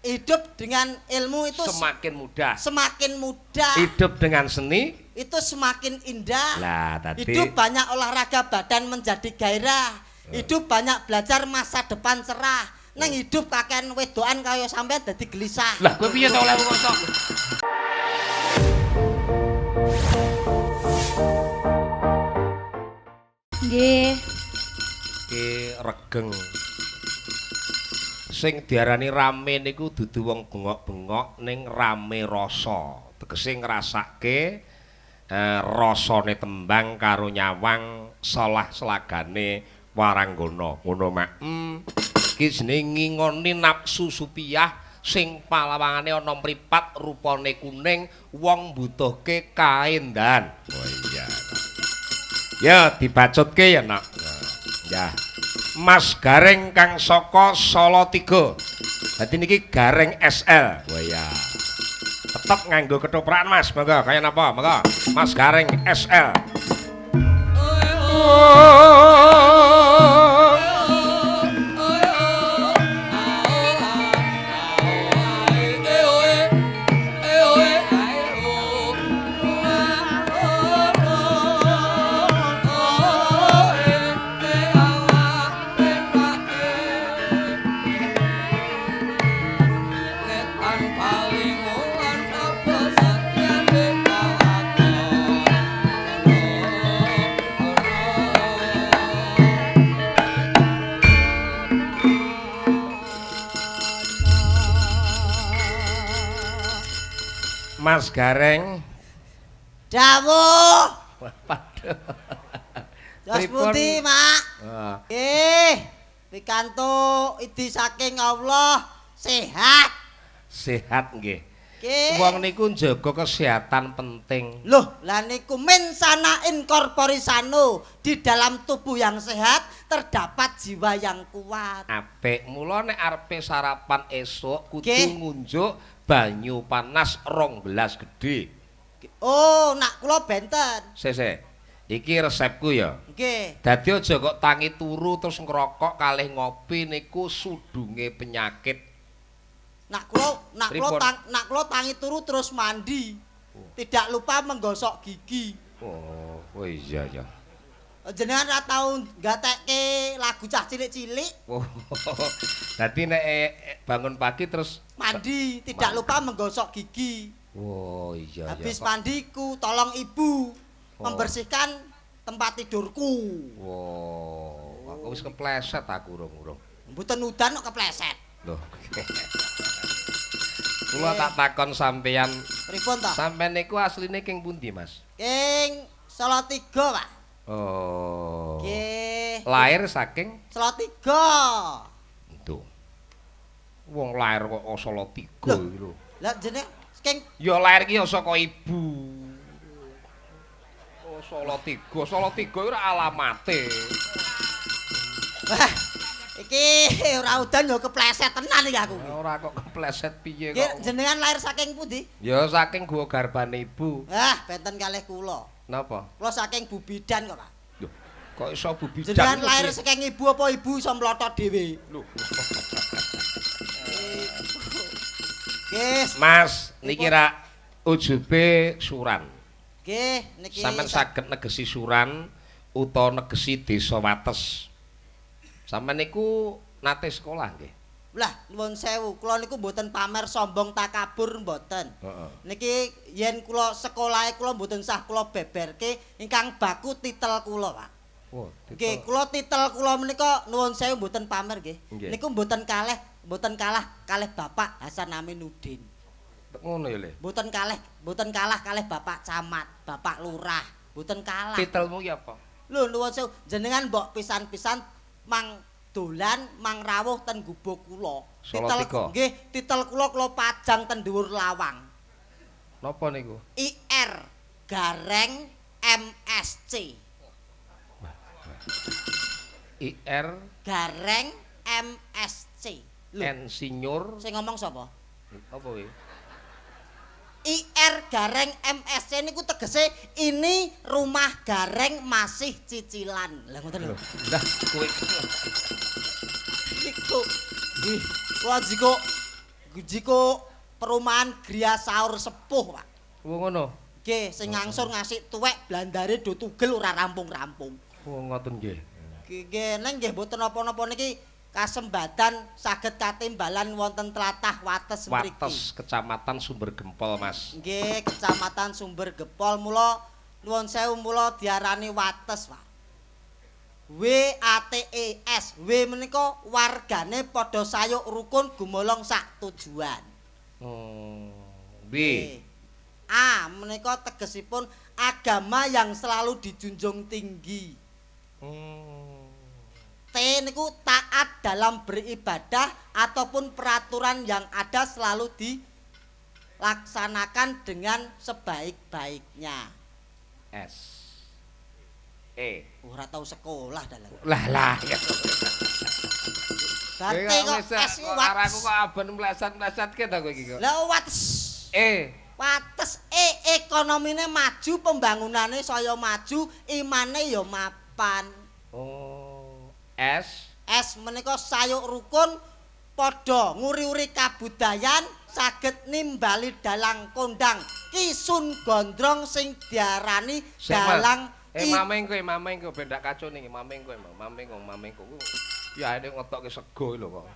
Hidup dengan ilmu itu semakin mudah. Semakin mudah. Hidup dengan seni itu semakin indah. Lah, tadi hidup banyak olahraga badan menjadi gairah. Hidup banyak belajar masa depan cerah. Neng hidup kakean wedoan kaya sampean dadi gelisah. Lah, kowe piye to oleh kosok? Nggih. Ki regeng. Sing diarani rame niku dudu wong bengok-bengok ning rame rasa. Tegese ngrasake rasane tembang karo nyawang salah selagane waranggana. Ngono mak. Iki jenenge ngingoni nafsu supiah sing palawangane ana mripat rupane kuning wong mbutuhke kaendan. Oh iya. Ya dibacutke ya nak. Ya. Mas Gareng kang saka Solo 3. Dadi niki Gareng SL. Wah ya. Tetep nganggo ketoprak Mas, monggo kaya napa? Monggo. Mas Gareng SL. Mas Gareng dawuh. Waduh. Jos pundi, Mak? Pikantuk idi saking Allah sehat. Sehat nggih. Nggih. Wong niku njaga kesehatan penting. Loh, lah niku min sanain corpori sano. Di dalam tubuh yang sehat terdapat jiwa yang kuat. Apik, mula nek arepe sarapan esuk kudu Nggih. ngunjuk banyu panas 2 gelas gedhe. Oh, nak kula benten. Sese. Iki resepku ya. Nggih. Dadi aja kok tangi turu terus ngerokok kalih ngopi niku sudunge penyakit. Nak Pripun? kula tangi turu terus mandi. Tidak lupa menggosok gigi. Oh iya ya. Jenengan ora tau gatekke lagu cah cilik-cilik. Oh. Dadi nek bangun pagi terus Mandi, tidak lupa menggosok gigi. Oh iya ya. Habis mandiku, tolong ibu membersihkan tempat tidurku. Wow, aku wis kepleset aku urung-urung. Mboten udan kok kepleset. Loh. Kula tak takon sampeyan, Pripun to? sampeyan niku asline king pundi, Mas? King Solo 3, Pak. Oh. Nggih. Lahir saking Solo 3. Itu. Wong lahir kok Solo 3 iki lho. Lah jeneng King Ya lahir ki ya saka ibu. Oh Solo 3 ora alamate. Wah, iki ora udan yo kepleset tenan iki aku. Ora kok kepleset piye Nggih, kok. jenengan lahir saking pundi? Ya saking guwa garbane ibu. Benten kalih kula. Napa? Kula saking Bubidan kok, Pak. Loh, kok iso bubidan? Jenengan lahir saking ibu apa ibu iso mlotot dhewe? Loh. Nggih, Mas, niki ra ujube suran. nggih niki. Sampeyan saged negesi suran utawa negesi desa wates. Sampeyan niku nate sekolah nggih. Lah, nuwun sewu, kula niku mboten pamer sombong takabur mboten. Heeh. Niki yen kula sekolahe kula mboten sah kula beberke ingkang baku titel kula, Pak. Oh, Nggih, kula titel kula menika nuwun sewu mboten pamer nggih. Nggih. Niku mboten kalah kalih Bapak Hasan Aminuddin. ngono ya, Le. Mboten kalah kalih Bapak Camat, Bapak Lurah, mboten kalah. Titelmu ki apa? Lho nuwun sewu, jenengan mbok pisan-pisan mang dolan mang rawuh ten gubuk kula. Solo Titel 3. nggih, titel kula pajang ten dhuwur lawang. Napa niku? IR Gareng MSC. IR Gareng MSC. Lho, Insinyur sing ngomong sapa? apa kuwi? IR Gareng MSC niku tegese ini rumah Gareng masih cicilan. Lah ngoten lho. Lah kuwi Niku. Nggih, kula jiko Gujiku perumahan Gria Saur Sepuh, Pak. Oh ngono. Nggih, sing ngangsur ngasih tuwek blandare do tugel ora rampung-rampung. Oh ngoten nggih. Nggih, neng nggih mboten napa-napa niki kasembatan saged katimbalan wonten tlatah Wates mriki. Wates Kecamatan Sumber Gempol, Mas. Nggih, Kecamatan Sumber Gempol mula nuwun sewu mula diarani Wates, Pak. WATES. W menika wargane padha sayuk rukun gumolong sak tujuan. B. A menika tegesipun agama yang selalu dijunjung tinggi. T niku taat dalam beribadah ataupun peraturan yang ada selalu dilaksanakan dengan sebaik-baiknya. S. E. Ora tau sekolah dalan. Lah ya. Berarti kok S iki Aku kok aben mleset-mleset ke ta kowe iki kok. Lah Wates. E. Wates ekonomine maju, pembangunane saya maju, imane ya mapan. Oh, S. S menika sayuk rukun padha nguri-uri kabudayan saged nimbali dalang kondang kisun gondrong sing diarani dalang mameng kowe ben dak kacau ning mameng kowe ya nek ngetokke sego lho kok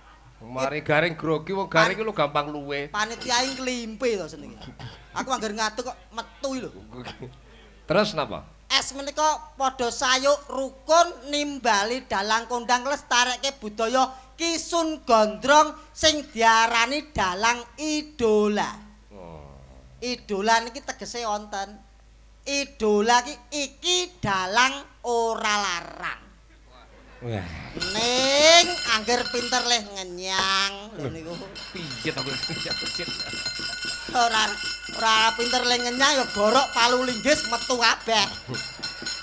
mari garing grogi wong garing iki lho gampang luwe panitia ing klimpe to senenge aku anggar ngaduk kok metu lho terus napa es menika padha sayuk rukun nimbali dalang kondang lestarekke budaya kisun gondrong sing diarani dalang idola. Idola niki tegese wonten. Idola iki dalang ora larang. Wah. Ning angger pinter leh ngenyang lho niku. Piye to kowe? Ora pinter leh ngenyang ya gorok palu linggis metu kabeh.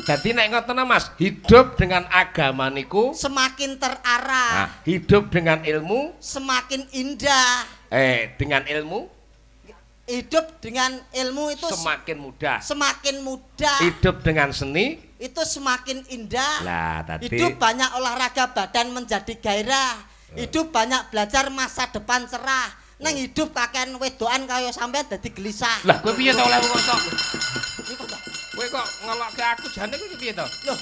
Jadi nek ngoten Mas, hidup dengan agama niku semakin terarah. Nah, hidup dengan ilmu semakin indah. Dengan ilmu hidup dengan ilmu itu semakin mudah. Semakin mudah. Hidup dengan seni itu semakin indah. Lah, tadi hidup banyak olahraga badan menjadi gairah. Hidup banyak belajar masa depan cerah. Nang hidup kakean wedokan kaya sampean dadi gelisah. Lah, kowe piye to oleh kok? Kowe kok ngelokke aku jane kowe piye to? Loh,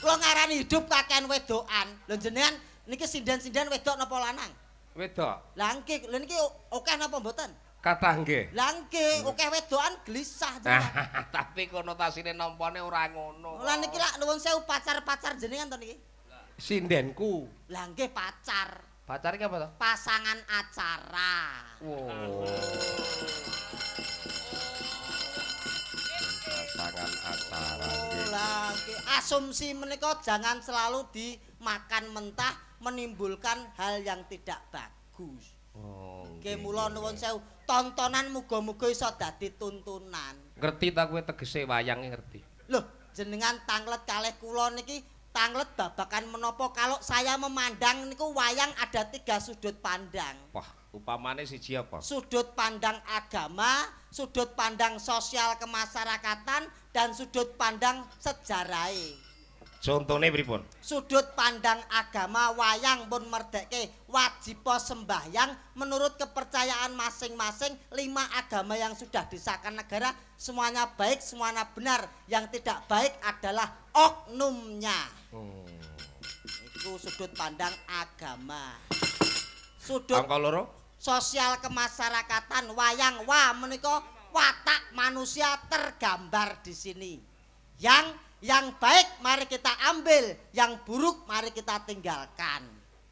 kula ngarani hidup kakean wedokan. Lho jenengan niki sinden-sinden wedok napa lanang? Wedok. Lah nggih, lho niki akeh napa mboten? Kathah nggih. Lah nggih, akeh wedokan gelisah jenengan. Tapi konotasine nampane ora ngono. Lah niki lak nuwun sewu pacar-pacar jenengan to niki? Sindenku. Lah nggih pacar. Pacar iki apa to? Pasangan acara. Oh. Pasangan acara nggih. Lah asumsi menika jangan selalu dimakan mentah menimbulkan hal yang tidak bagus. Oh. Nggih mula nuwun sewu tontonan muga-muga iso dadi tuntunan. Ngerti ta kowe tegese wayang ngerti? Loh, jenengan tanglet kalih kula niki tanglet babakan menapa kalau saya memandang niku wayang ada 3 sudut pandang. Wah, upamane siji apa? Sudut pandang agama, sudut pandang sosial kemasyarakatan, dan sudut pandang sejarahe. Contone pripun? Sudut pandang agama wayang pun merdekke wajiba sembahyang menurut kepercayaan masing-masing 5 agama yang sudah disahkan negara semuanya baik, semuanya benar. Yang tidak baik adalah oknumnya. Itu sudut pandang agama. Sudut angka loro sosial kemasyarakatan wayang wah menika watak manusia tergambar di sini. Yang baik mari kita ambil, yang buruk mari kita tinggalkan.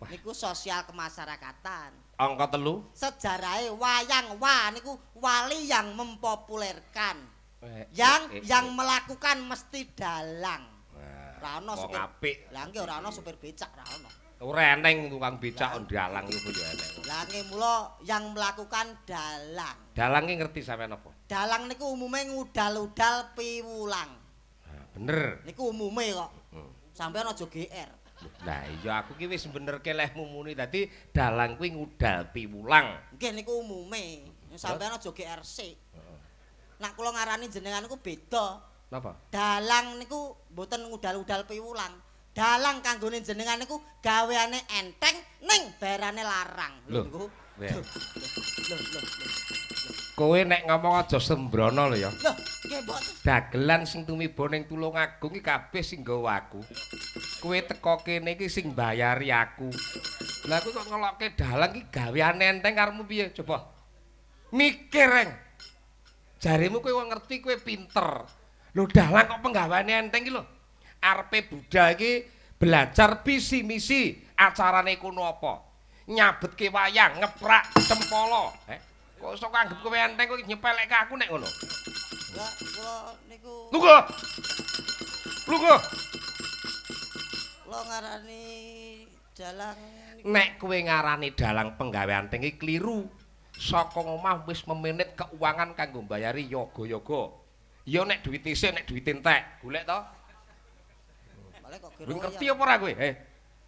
Niku sosial kemasyarakatan. Angka 3 Sejarahe wayang wah niku wali yang mempopulerkan. Yang melakukan mesti dalang. Ora ono supir apik. Lah nggih ora ono supir becak ora ono. Ora eneng tukang becak dalang iku ya eneng. Lah nggih mula yang melakukan dalang. Dalang ki ngerti sampean apa? Dalang niku umume ngudal-udal piwulang. Bener. Niku umume kok. Sampeyan aja GR. Lah iya aku ki wis benerke lehmu muni dadi dalang kuwi ngudal piwulang. Nggih niku umume. Sampeyan aja GR sik. Nek kula ngarani jenengan niku beda. Napa? Dalang niku mboten ngudal-udal piwulang. Dalang kanggone jenengan niku gaweane enteng ning barane larang. Lho niku Loh. Kowe nek ngomong aja sembrono lho ya. Loh, nggih mboten. Dagelan sing tumiba ning Tulungagung iki kabeh sing nggawa aku. Kowe teko kene iki sing mbayari aku. Lah kowe kok ngelokke dalang iki gaweane enteng karepmu piye? Coba. Mikir, Reng. Jarimu kowe wong ngerti kowe pinter. Lho dalang kok penggaweane enteng iki lho. Arepe Buddha iki belajar visi misi acarane kuno apa? Nyabetke wayang, ngeprak cempala. Kok iso anggap kowe enteng kowe nyepelek ke aku nek ngono. Lah kula niku Lungguh. kula ngarani dalang niku. Nek kowe ngarani dalang penggawean enteng iki kliru. Saka omah wis memenit keuangan kanggo mbayari yoga-yoga. Ya nek duit isih nek duit entek, golek to. Malah kok Kowe ngerti apa ora kowe?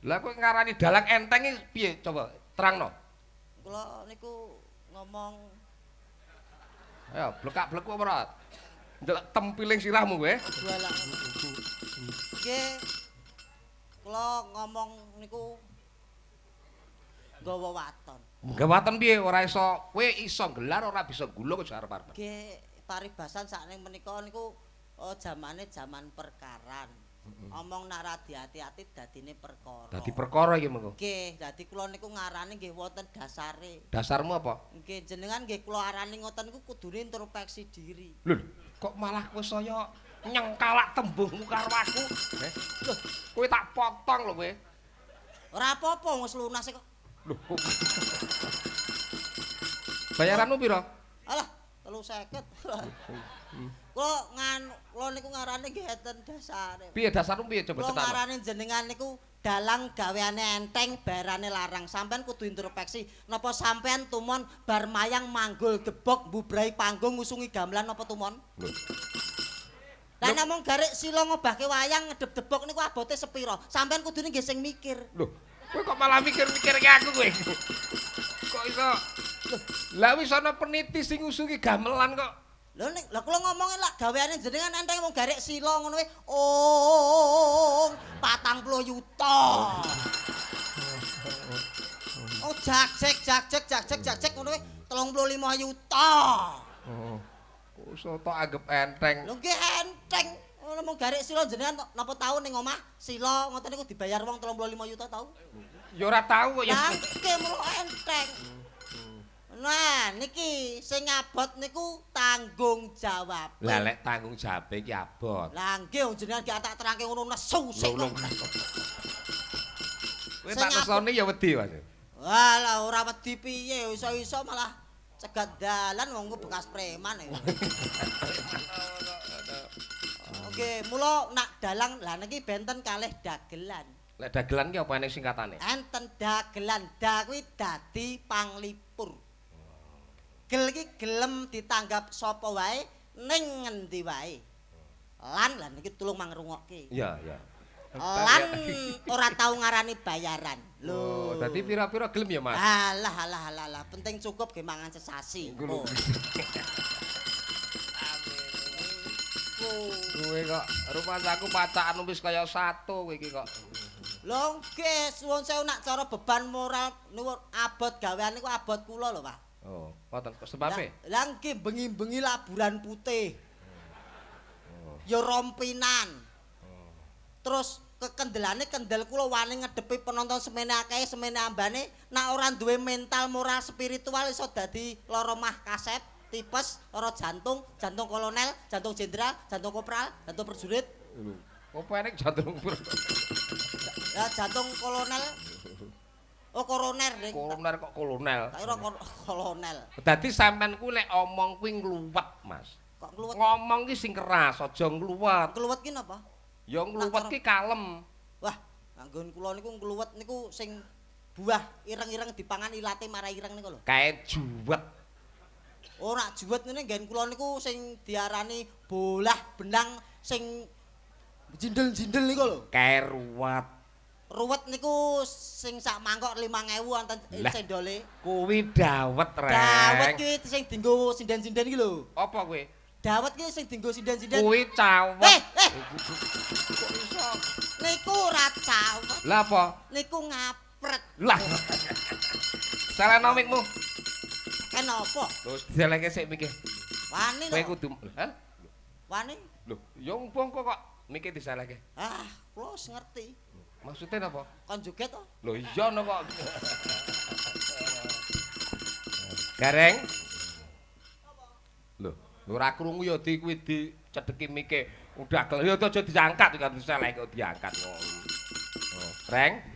Lah kowe ngarani dalang enteng iki piye coba terangno. Kula niku ngomong Ayo blekak-bleku apa ora? Ndelok tempiling sirahmu kowe. jualan. Nggih. Kula ngomong niku nggawa waton. Gawaten piye ora iso kowe iso gelar ora bisa gulung aja arep-arep. Nggih, paribasan sakning menika niku jamane jaman perkaran. Omong nak ra diati-ati dadine perkara. Dadi perkara iki mengko. Nggih, dadi kula niku ngarani nggih wonten dasare. Dasarmu apa? Nggih, jenengan nggih kula arani ngoten niku kudune introspeksi diri. Lho, kok malah kowe saya nyengkalak tembungmu karo aku? Loh, kowe tak potong lho kowe. Ora apa-apa wis lunas kok. Lho. Bayaranmu piro? Alah, 350. Kula niku ngarani nggih enten dasare. Piye dasarmu piye coba Kula cetakno? ngarani jenengan niku dalang gaweane enteng, barane larang. Sampean kudu introspeksi, napa sampean tumon bar mayang manggul debok mbubrai panggung ngusungi gamelan napa tumon? Lho. Lah namung garek sila ngobahke wayang ngedep debok niku abote sepira? Sampean kudune nggih sing mikir. Lho, kowe kok malah mikir-mikir ke aku kowe. Kok iso? Lah wis ana peniti sing ngusungi gamelan kok. Lho nek lha kula ngomongin lak gaweane jenengan enteng wong garek sila ngono wae. Oh, 40 yuta. Oh, jagjek ngono wae 35 yuta. Oh. Kok iso tok anggap enteng. Lho nggih enteng. Ngono mung garek sila jenengan napa tau ning omah sila ngoten niku dibayar wong 35 yuta tau? Ya ora tau kok ya. Lah nggih mulo enteng. Nah, niki sing abot niku tanggung jawab. Lah lek tanggung jawab iki abot. Lah nggih jenengan gak tak terangke ngono nesu sik. Kowe tak nesone ya wedi, Mas. Walah ora wedi piye iso-iso malah cegat dalan wong bekas preman. Oke, mula nak dalang lah niki benten kalih dagelan. Lek dagelan ki apa ning singkatane? Enten dagelan, da kuwi dadi panglipur. Gel iki gelem ditanggap sapa wae ning ngendi wae. Lan lah niki tulung mangrungokke. Iya, iya. Lan ora tau ngarani bayaran. Lho, dadi pira-pira gelem ya, Mas? Alah, penting cukup ge mangan sesasi. Oh. Kowe kok rumasaku pacakan wis kaya satu kowe iki kok. Lho nggih, suwun sewu nak cara beban moral niku abot gawean niku abot kula lho, Pak. Oh, wonten sebabe. Lah nggih bengi-bengi laburan putih. Ya rompinan. Terus kekendelane kendel kula wani ngedepi penonton semene akeh semene ambane nak ora duwe mental moral spiritual iso dadi lara mah kasep, tipes, lara jantung, jantung kolonel, jantung jenderal, jantung kopral, jantung prajurit. Apa enek jantung? Ya jantung kolonel. Oh koroner ning. Koroner kok kolonel. Tak kira kolonel. Dadi sampean ku lek omong kuwi ngluwet, Mas. Kok ngluwet? Ngomong ki sing keras, aja ngluwet. Ngluwet ki napa? Ya ngluwet ki kalem. Wah, nganggon kula niku ngluwet niku sing buah ireng-ireng dipangan ilate marah ireng niku lho. Kae juwet. Ora juwet ngene nggen kula niku sing diarani bolah benang sing jindel-jindel niku lho. Kae ruwet. Ruwet niku sing sak mangkok 5.000 wonten cendole. Kuwi dawet, Rek. Dawet ki sing dienggo sinden-sinden iki lho. Apa kuwi? Dawet ki sing dienggo sinden-sinden. Kuwi cawet. Kok iso? Niku ora cawet. Lah apa? Niku ngapret. Lah. Salehno mikmu. Kenapa? Lho, diselehke sik mikir. Wani Kowe lho. kudu, hah? Wani? Lho, ya mbongko kok mikir diselehke. Ah, kula wis ngerti. Maksudnya napa? Kon joget to? Lho iya no kok. Gareng. Lho, ora krungu ya di kuwi dicedheki mike. Udah gel ya aja diangkat kan seleh kok diangkat ngono. Oh, Reng.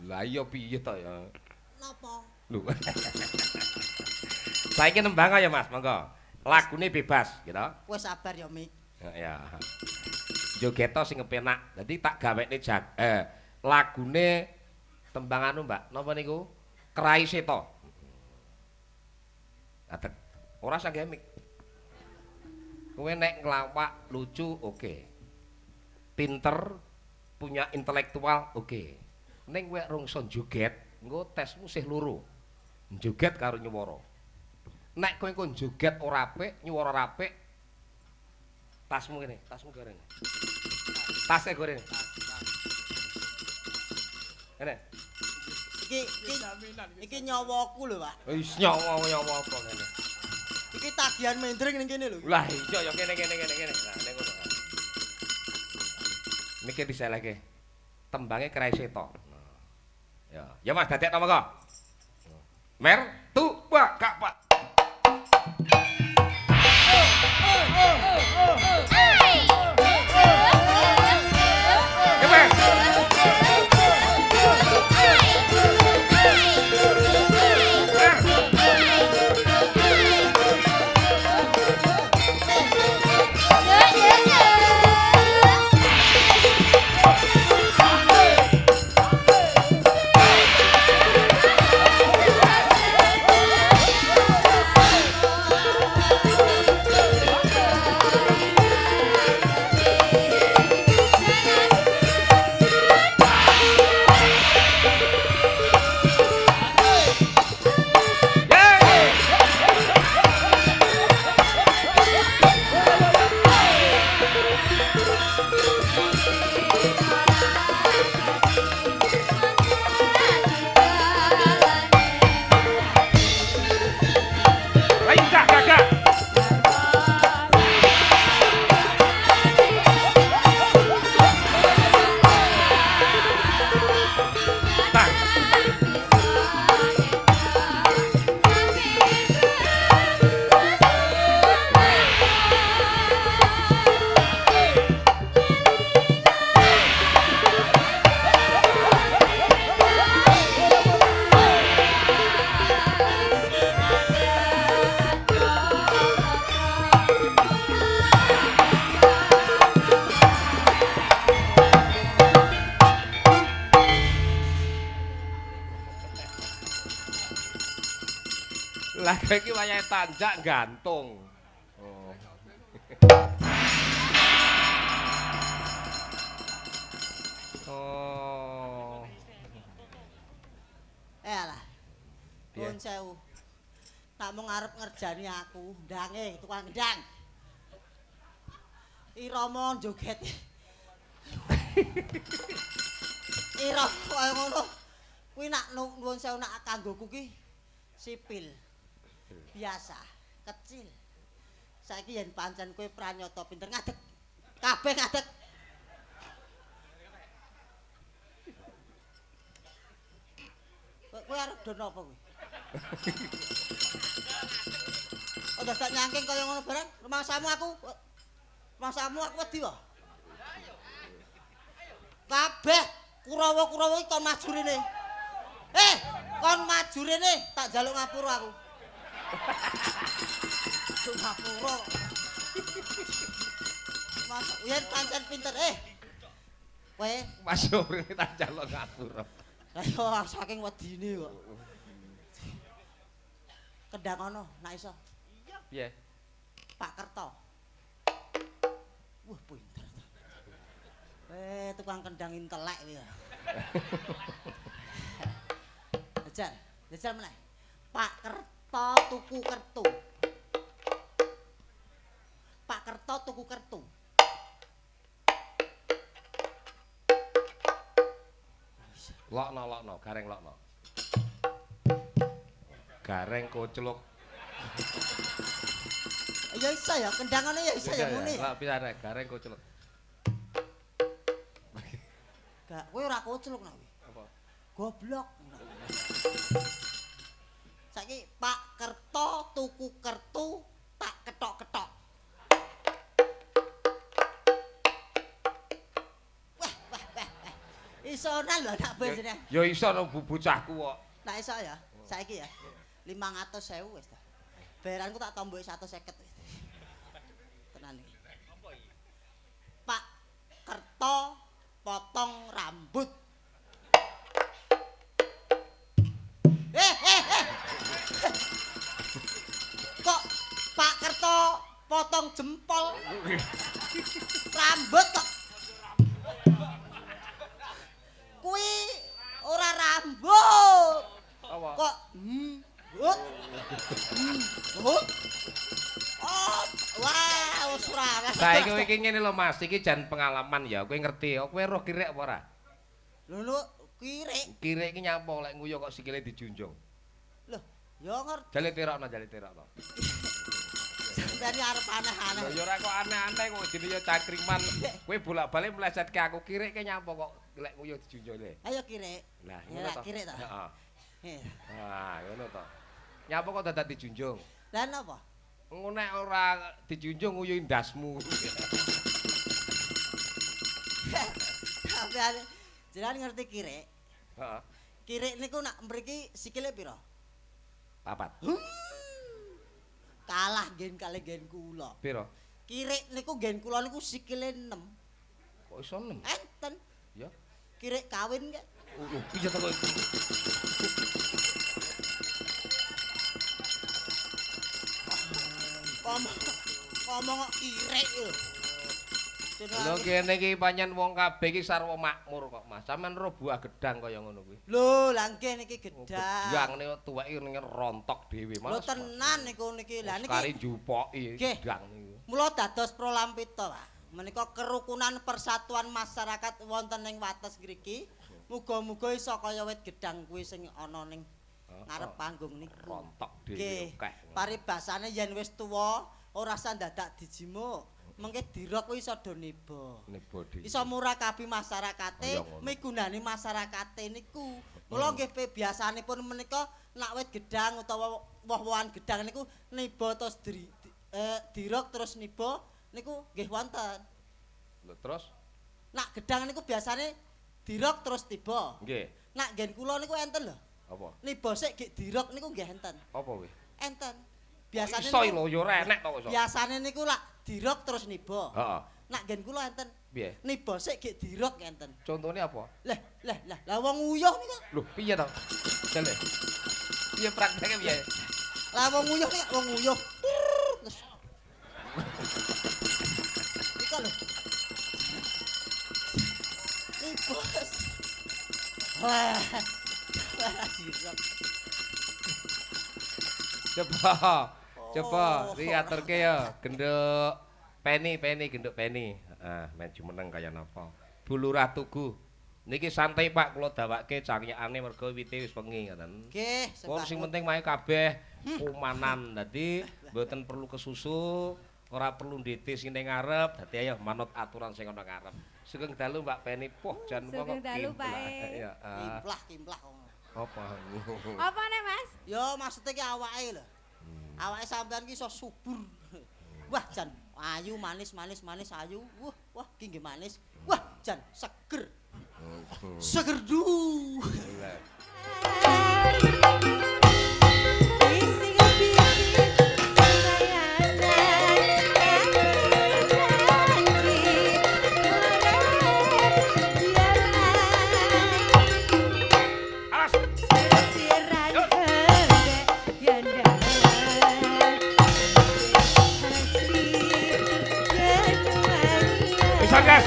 Lah iya piye to ya? Napa? Lho. Saiki nembang ya Mas, monggo. Lagune bebas, gitu. Kowe sabar ya, Mik. Ya. Jogeto sing kepenak. Dadi tak gawekne lagune tembang anu, Mbak. Napa niku? Kerai Seto. Adek. Ora sang gemik. Kowe nek nglawak lucu oke. Pinter, punya intelektual oke. Ning kowe rungso joget, engko tesmu sih loro. Joget karo nyuwara. Nek kowe engko joget ora apik, nyuwara apik, tasmu kene, tasmu goreng. Tasnya goreng. Kene. Iki nyawaku lho, Pak. Wis nyawa apa kene. Iki tagihan mendring ning kene lho. Lah iya ya kene. Nah ning ngono. Niki diselehke. Tembange Krai Seto. Ya Mas dadekno monggo. Mer, tu, Pak, Kak, Pak. Lah iki wayahe tanjak gantung. Oh. Oh. Alah. Nuwun sewu. Tak mung arep ngerjani aku, ndange tukang ndang. Irama joget. Irama kaya ngono. Kuwi nak nuwun sewu nak kanggoku ki sipil. Biasa, kecil. Saiki yen pancen kowe pranyata pinter ngadeg. Kabeh ngadeg. Kowe arep dono apa kowe? Oh, dadak nyangking kaya ngono barang. Rumangsamu aku wedi wae. Kabeh Kurawa-Kurawa iki kon maju rene. Kon maju rene, tak njaluk ngapura aku. Ngapura. Mas, yen pancen pinter, kowe Masuk rene tak njaluk ngapura. Lah saking wedine kok. Kendang ono, nek iso. Piye? Pak Kerto. Wah, pinter. Tukang kendang intelek kuwi ya. Jajal meneh. Pak Kerto tuku kertu. Pak Kerto tuku kertu. Lokno, gareng lokno. Gareng kocluk. Ya iso ya, kendangane ya iso ya muni. Lah pisane gareng kocluk. Gak, kowe ora kocluk nak kuwi. Apa? Goblok. Saiki Pak Kerto tuku kertu tak ketok-ketok. Isonan lho nak bojone. Ya iso no bocahku kok. Nak iso ya. Saiki ya. 500.000 wis ta. Bayaranku tak tomboki 150 wis. Tenan iki. Pak Kerto potong rambut. Kok Pak Kerto potong jempol? Rambut kok. Kuwi ora rambut. Apa? Kok Oh, wah, wis ora. Saiki kowe iki ngene lho Mas, iki jan pengalaman ya. Kowe ngerti, kowe roh kirek apa ora? Lho, kirek. Kirek iki nyapa lek nguyuh kok sikile dijunjung. Loh, ya ngerti. Jale terokno. Sampeyan arep aneh-aneh. Ya ora kok aneh-aneh kok jenenge cangkriman. Kowe bolak-balik melesetke aku kirek ki nyapa kok lek nguyuh dijunjung le. Ayo kirek. Lah, Ya ngono to. kirek ta. Heeh. Wah, ngono to. Nyapa kok dadak dijunjung? Lah napa? Ngono nek ora dijunjung nguyuh ndasmu. Sampeyan jenengan ngerti kirek? Heeh. Kirek niku nak mriki sikile pira? 4. Kalah ngen kalih ngen kula. Pira? Kirek niku ngen kula niku sikile 6. Kok iso 6? Enten. Ya. Kirek kawin nggih. Piye to kok? Ngomong kok kirek lho. Lho kene iki pancen wong kabeh iki sarwa makmur kok Mas. Sampeyan ro buah gedang kaya ngono kuwi. Lho, lah nggih niki gedang. Gedang niku tuweke ning rontok dhewe Mas. Lho tenan niku niki. Lah niki kari jupoki gedang niku. Mula dados Prolampita, Pak. Menika kerukunan persatuan masyarakat wonten ing wates ngriki. Muga-muga iso kaya wit gedang kuwi sing ana ning ngarep panggung niku. Rontok dhewe akeh. Paribasane yen wis tuwa ora usah dadak dijimuk. Mengke dirok kuwi iso do niba. Niba dhewe. Iso murakabi masyarakate, migunani masyarakate niku. Mula nggih biasanipun menika nak wit gedang utawa woh-wohan gedang niku niba terus dirok terus niba niku nggih wonten. Lho terus nak gedang niku biasane dirok terus tiba. Nggih. Nak nggen kula niku enten lho. Apa? Niba sik gek dirok niku nggih enten. Apa kuwi? Enten. Biasane iso lho ya ora enek to kok iso. Biasane niku lak dirok terus niba. Heeh. Nak nggen kula enten. Piye? Niba sik gek dirok enten. Contone apa? Lah wong uyuh niku. Lho piye to? Jale. Piye prakteke piye? Lah wong uyuh niku wong uyuh. Terus. Iku lho. Bos. Wah. Dirok. Coba diaturke ya genduk genduk peni. Maju meneng kaya napa. Bu Lurah Tugu. Niki santai Pak kula dawake cangyakane mergo wite wis wengi ngoten. Nggih, Pun sing penting mae kabeh kumanan. Dadi mboten perlu kesusu, ora perlu ndete sing ning ngarep. Dadi ayo manut aturan sing ana ngarep. Sugeng dalu Mbak Peni. Poh jan kok. Sugeng dalu Pak. Ya. Kimplah. Apa? Apa nih Mas? Yo maksudnya ki awake lho. Awake sampean ki iso subur. Wah jan ayu manis ayu. Wah ki nggih manis. Wah jan seger. Seger du. Gas.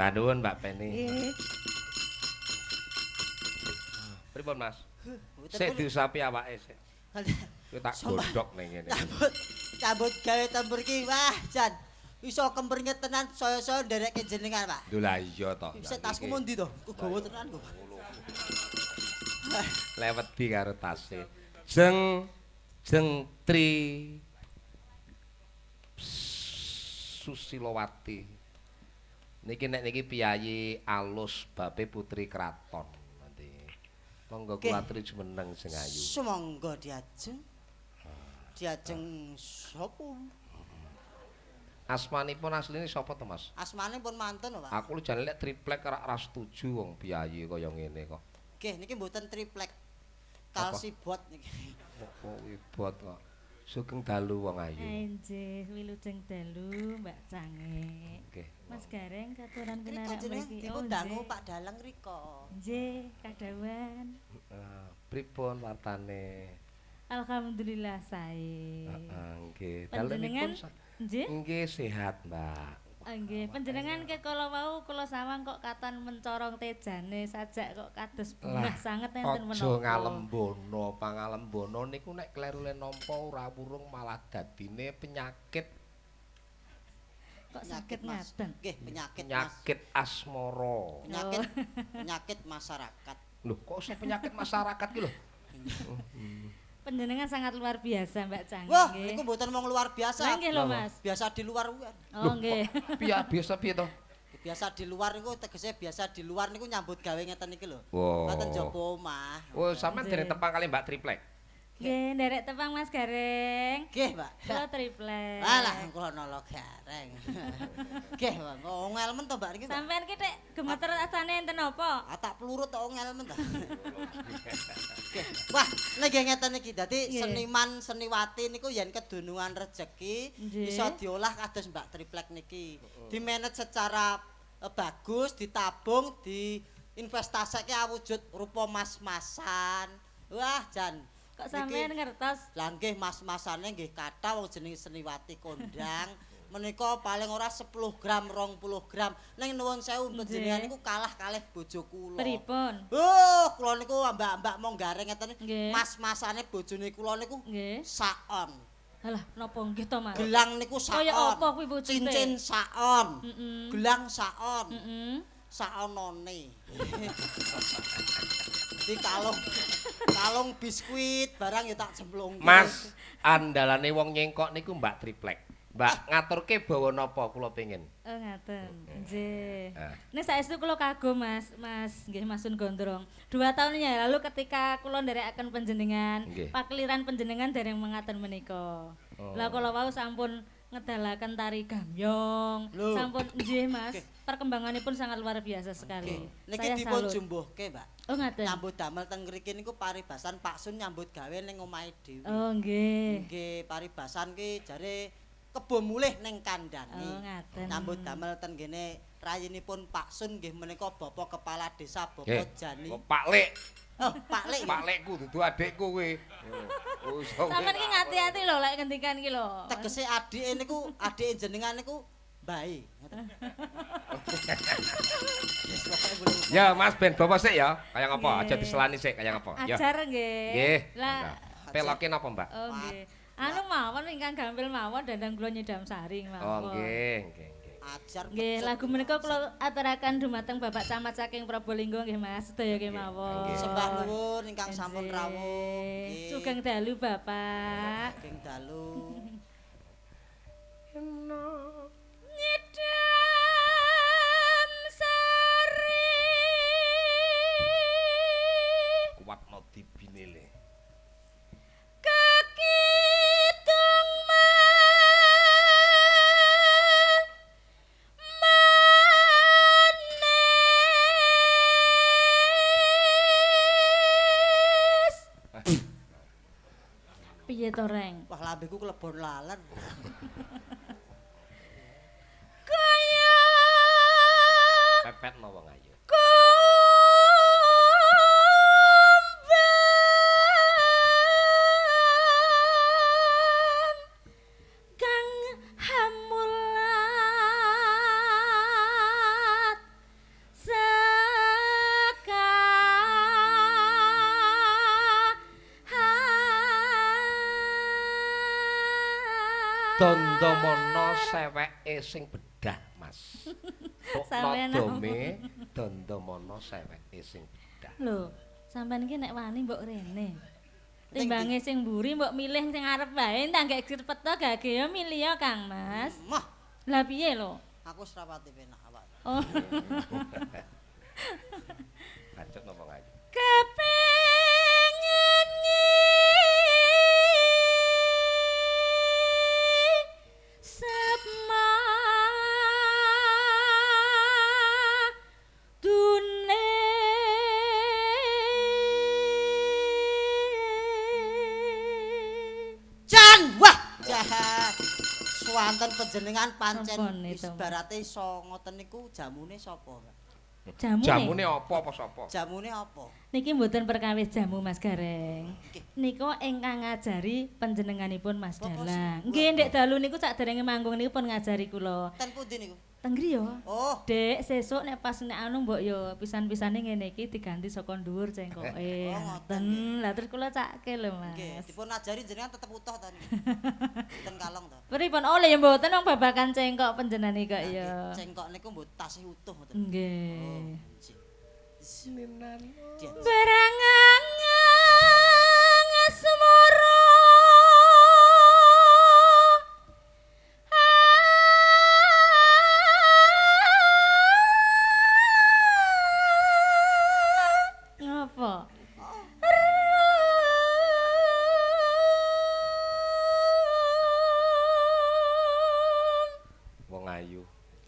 Mbak nuwun Mbak Peni. Nggih. Pripun Mas? Sik diusapi awake sik. Kowe tak godhog ning ngene. Cabut gawe tempur ki wah Jan. Iso kempringet tenan saya-saya nderekke jenengan, Pak. Lho lah iya to. Sik tasku mundi to? Ku gawa tenan kok. Lewet di karo tase. Jeng Tri Susilowati. Niki nek niki piyayi alus bape putri kraton. Nanti monggo kula aturi jumeneng sing ayu. Sumangga diajeng. Diajeng sapa? Asmanipun asline sapa to, Mas? Asmane pun mantun, Pak. Aku lu jane lek triplek ora setuju wong piyayi kaya ngene kok. Nggih, niki mboten triplek. Kalsibot niki. Kok ibot kok. Sugeng dalu wong ayu. Nggih, wilujeng dalu Mbak Cange. Nggih. Mas Gareng katuran Niki pinarak jenenge mriki. dipun dangu Pak Dalang rika. Nggih, kadawan. Pripun wartane? Alhamdulillah sae. Nggih. Panjenengan nggih? Nggih sehat, Mbak. Nggih, panjenengan kala wau kula sawang kok katon mencorong tejane sajak kok kados bungah sanget enten menapa. Aja ngalembono, pangalembono niku nek kleru le nampa ora wurung malah dadine penyakit. Kok sakit ngaten? Nggih, penyakit Mas. Penyakit asmara. Penyakit masyarakat. Loh, kok usah penyakit masyarakat ki lho? Panjenengan sangat luar biasa Mbak Cange. Wah, niku mboten mung luar biasa. Lah nggih lho Mas. Biasa di luar kan. Oh nggih. Biasa piye to? Biasa di luar niku tegese biasa di luar niku nyambut gawe ngeten iki lho. Wow. Mboten jaba omah. Oh, sampean dereng tepang kali Mbak Triplek. Nggih, nderek tepang Mas Gareng. Nggih, Mbak. Kula triplek. Alah, kula nolo gareng. Nggih, Mbak. Ngel men to Mbak niki. Sampean ki tek gemeter asane enten apa? Tak pelurut to ngel men to. Wah, nggih ngeten iki. Dadi seniman seniwati niku yen kedunungan rejeki bisa diolah kados Mbak Triplek niki. Dimanage secara bagus, ditabung, diinvestasike awujud rupa mas-masan. Wah, Jan. Kok sampean ngertos? Lah nggih mas-masane nggih kathah wong jenenge seniwati kondang. Menika paling ora 10 gram, 20 gram. Ning nuwun sewu panjenengan niku kalah kalih bojo kula. Pripun? Kula niku mbak-mbak mong gareng ngeten mas-masane bojone kula niku saon. Halah, napa nggih to, Mas? Gelang niku saon. Kaya apa kuwi bojone? Cincin saon. Gelang saon. Saonone. Di kalung biskuit barang ya tak jemplung. Mas, andalane wong nyengkok niku Mbak Triplek. Mbak ngaturke bawa napa kula pengin. Oh ngaten. Nggih. Nek saestu kula kagum Mas, nggih Masun Gondrong. 2 tahun ya lalu ketika kula nderekaken panjenengan, pakliran panjenengan dereng mengaten menika. Lah kula wau sampun ngedalaken tari gamyong. Sampun nggih Mas, perkembanganipun sangat luar biasa sekali. Niki dipun jumbuhke, Mbak. Oh ngaten. Nyambut damel teng mriki niku paribasan Pak Sun nyambut gawe ning omahe dhewe. Oh nggih. Nggih, paribasan ki jare kebo mulih ning kandhane. Oh ngaten. Nyambut damel ten kene rayinipun Pak Sun nggih menika Bapak Kepala Desa Bapak Jani. Pak Lek. Oh, Pak Lek. Pak Lekku dudu adikku kuwi. Sampeyan ki ngati-ati lho lek ngendikan ki lho. Tegese adike niku, adike jenengan niku bae. Ya Mas ben bawa sik ya. Kaya ngapa? Aja diselani sik kaya ngapa? Ya. Ajar nggih. Nggih. Lah peloke napa, Mbak? Oh nggih. Anu mawon ingkang gampil mawon dandang kula nyidam saring mawon. Oh nggih, nggih. Ajar. Nggih, lagu menika kula aturaken dumateng Bapak Camat saking Probolinggo nggih Mas, sedaya nggih mawon. Sembah nuwun ingkang sampun rawuh. Nggih. Sugeng dalu Bapak. Sugeng dalu. Nyidam sari. Kuwatno dibinile. Kakitung piye to Reng? Wah lambeku kelebon laler. Kaya Pepetno wong ayu. Kang hamulat Dandamana seweke sing bedah, Mas. Nadome Dandamana seweke sing bedah. Lho, sampean iki nek wani mbok rene. Timbange sing mburi mbok milih sing arep wae, tanggek cepet to gage ya milih ya Kang Mas. Mah, Lah piye lho? aku wis rapati penak awak. Oh. Lanjut napa kae? Kepengen sepma dune Jan, wah, jahat. Swanten panjenengan pancen Ampun, itu. ibarate iso ngoten niku jamune sapa? Jamune apa sapa? Jamune apa? Niki mboten perkawis jamu Mas Gareng. Nika ingkang ngajari panjenenganipun Mas Dalang. Nggih ndek dalu niku sakderenge manggung niku pun ngajari kula. Ten pundi niku? Teng griya. Oh, Dek, sesuk nek pas nek anu mbok yo pisan-pisane ngene iki diganti saka dhuwur cengkoke. Oh, ngoten Ngoten. Lah terus kula cakke lho Mas. nggih, dipun ajari jenengan tetep utuh ta niku. Ten kalong to. Pripun oleh ya mboten wong babakan cengkok panjenengan kok ya. Cengkok niku mbok tasih utuh ngoten. Nggih. Sininan. Berangang semoro ngapa? Wong ayu.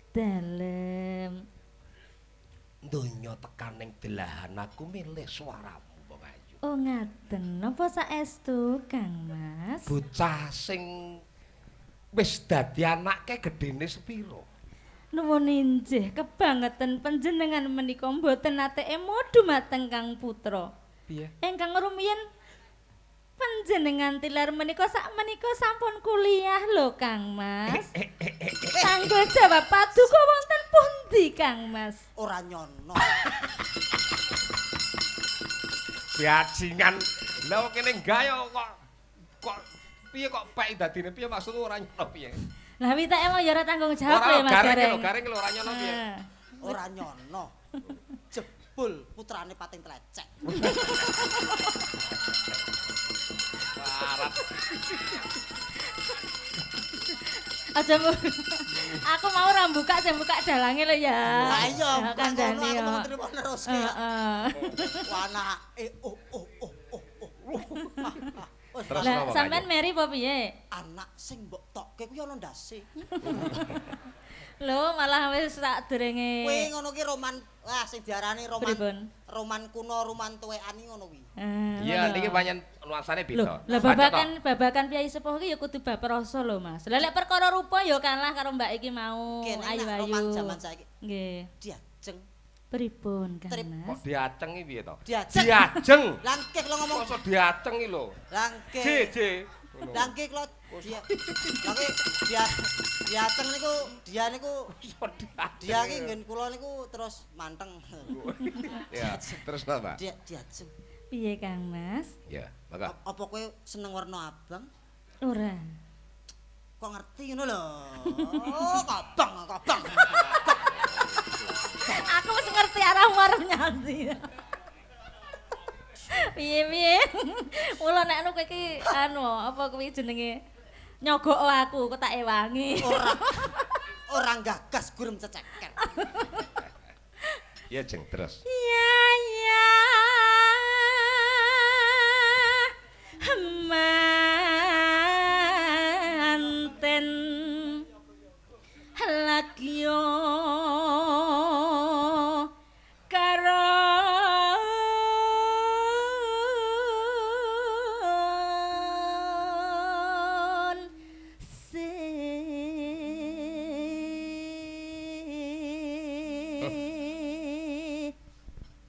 Dalem. Donya tekaning delahan aku milih swaramu wong ayu. Oh ngaten, napa saestu Kang Mas? Bocah sing wis dadi anake gedene sepiro? Nuwun injih kebangetan panjenengan menika mboten nate emodu mateng Kang Putra. Piye? Ingkang rumiyin panjenengan tilar menika sakmenika sampun kuliah lho Kang Mas. Kanggo jawab paduka wonten pundi Kang Mas? Ora nyono. Bajingan. Lah kene gaya kok piye kok pek dadine piye maksudmu ora nyono piye? Lah witek emang ya ora tanggung jawab ya Mas Gareng. Garing lho ora nyono piye? Ora nyono. Jebul putrane pating tlecek. Warat. Aja aku mau ora buka sing buka dalange lho ya. Lah iya, kandhane aku yo. mau terima neruske. Heeh. Wanake oh. Terus Lah napa, sampean meri apa piye? Anak sing mbok tokke kuwi ana ndase. Lho malah wis sakderenge. Kuwi ngono ki roman sing diarani Pripun? roman kuno, roman tuwekan iki ngono kuwi. Iya, niki pancen nuansane beda. Lah babakan piyai sepuh ki ya kudu bab rasa lho Mas. Lah lek perkara rupa ya kalah karo Mbak iki mau Kene nek ayu-ayu. roman jaman saiki Nggih. diajeng. Pripun Kang Trip. Mas? Kok diaceng iki piye to? Diajeng. Diajeng. Langkih lo ngomong. Kok diaceng iki lho. Langkih. J. Langkih lo dia. Langkih diajeng niku dia niku dia ki nggen kula niku terus manteng. Ya, terus napa? Diajeng. Piye Kang Mas? Ya, maka Apa kowe seneng warna abang? Ora. Kok ngerti ngono lho. Oh, kabang. Aku wis ngerti arahmu arep nyanyi. Piye? Mula nek anu kowe iki anu apa kuwi jenenge nyogok aku kok tak ewangi. Ora gagas gurem ceceker. ya jeng terus. Ya. Manten lagyo karo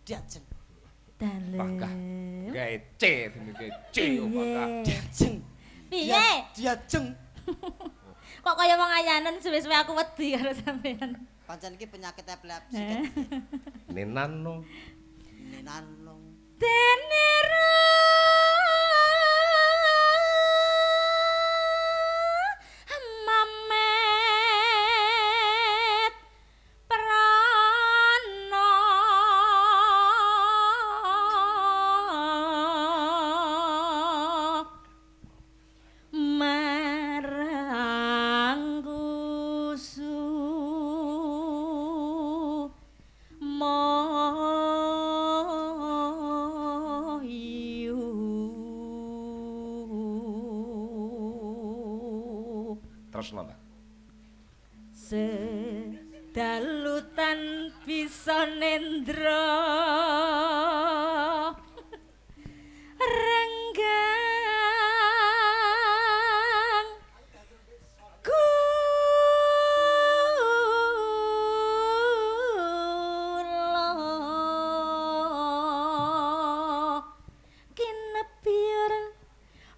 Diajeng. dalem. Gawe C dinike C maka. Diajeng. Piye? Diajeng. Kok kaya wong ayanen suwe-suwe aku wedi karo sampean. Pancen iki penyakit epilepsi kan. Nenano. Nenanlong. Denero Tresno ta. Sedalutan bisa nendra renggang kula kinepir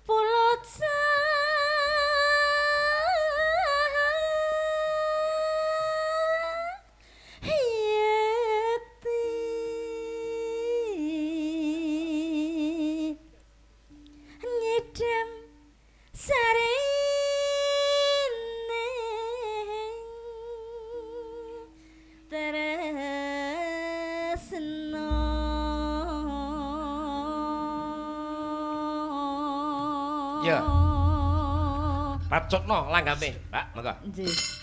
pulut nyedam sarine tresno ya pacutno langgame Pak monggo nggih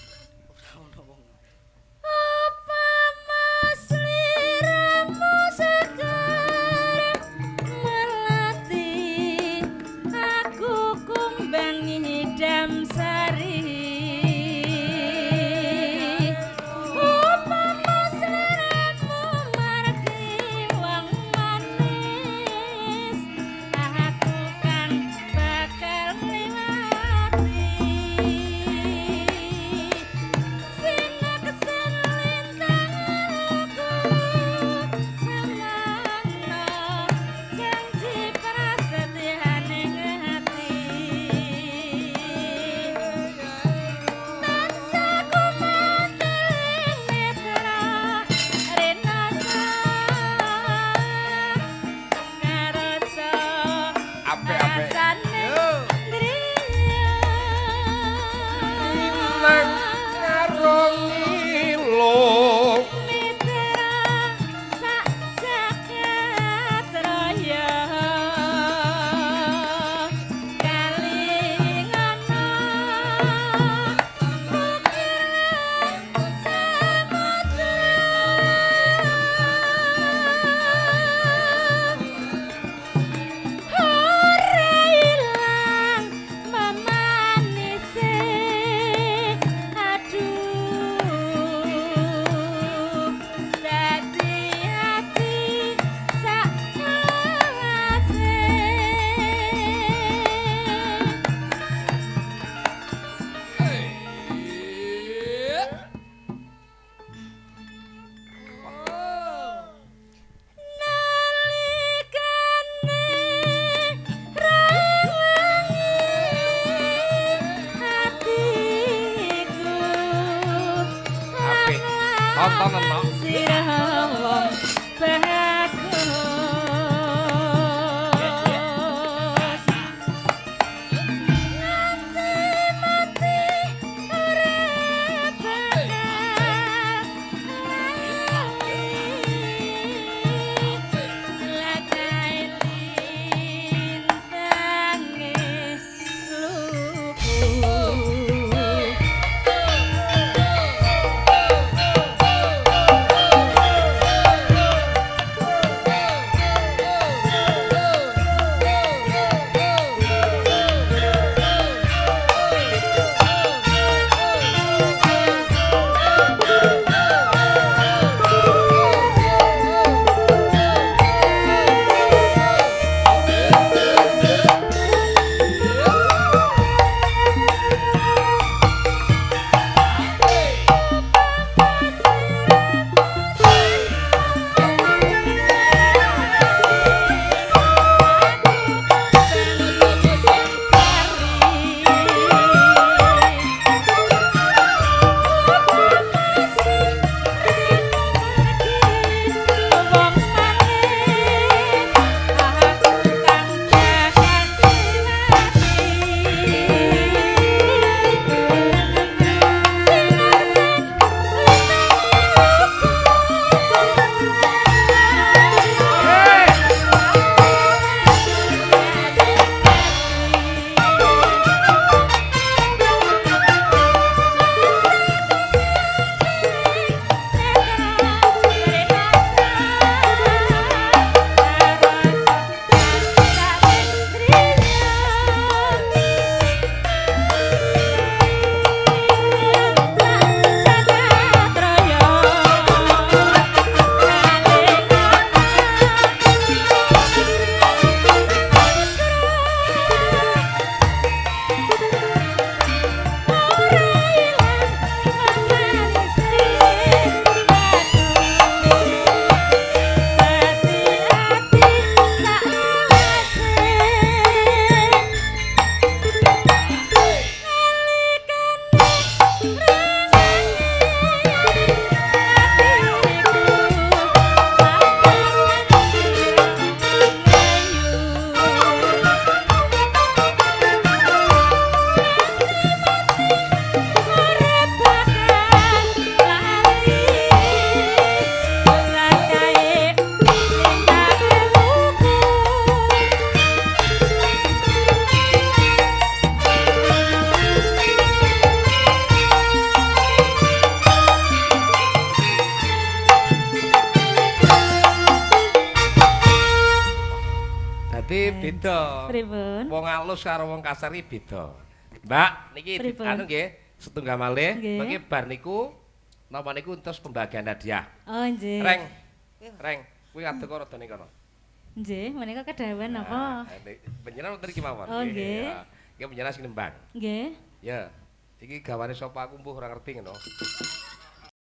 beda. Pripun? Wong alus karo wong kasar iki beda. Mbak, niki anu nggih, setunggal malih. Mengki bar niku napa niku entos pembagian hadiah. Oh, nggih. Reng, kuwi ngadeg karo dene kono. Nggih, menika kedawan napa? Panjenengan wonten iki mawon. Oh, nggih. Nggih panjenengan sing nembang. Nggih. Ya. Iki gawane sapa aku mbuh ora ngerti ngono.